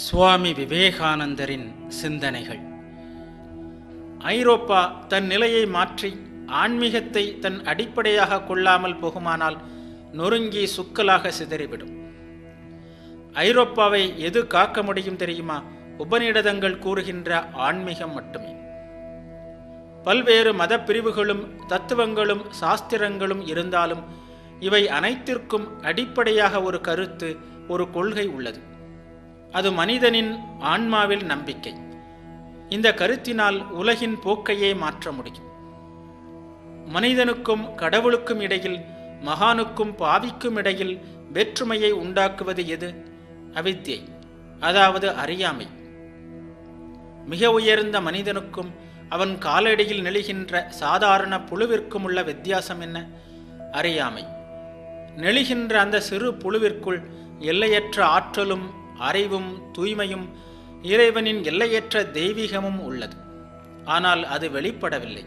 சுவாமி விவேகானந்தரின் சிந்தனைகள். ஐரோப்பா தன் நிலையை மாற்றி ஆன்மீகத்தை தன் அடிப்படையாக கொள்ளாமல் போகுமானால் நொறுங்கி சுக்கலாக சிதறிவிடும். ஐரோப்பாவை எது காக்க முடியும் தெரியுமா? உபநிடதங்கள் கூறுகின்ற ஆன்மீகம் மட்டுமே. பல்வேறு மத பிரிவுகளும் தத்துவங்களும் சாஸ்திரங்களும் இருந்தாலும் இவை அனைத்திற்கும் அடிப்படையாக ஒரு கருத்து, ஒரு கொள்கை உள்ளது. அது மனிதனின் ஆன்மாவில் நம்பிக்கை. இந்த கருத்தினால் உலகின் போக்கையே மாற்ற முடியும். மனிதனுக்கும் கடவுளுக்கும் இடையில், மகானுக்கும் பாவிக்கும் இடையில் வேற்றுமையை உண்டாக்குவது எது? அவித்யை, அதாவது அறியாமை. மிக உயர்ந்த மனிதனுக்கும் அவன் காலடியில் நெளிகின்ற சாதாரண புழுவிற்கும் உள்ள வித்தியாசம் என்ன? அறியாமை. நெளிகின்ற அந்த சிறு புழுவிற்குள் எல்லையற்ற ஆற்றலும் அறிவும் தூய்மையும் இறைவனின் எல்லையற்ற தெய்வீகமும் உள்ளது. ஆனால் அது வெளிப்படவில்லை.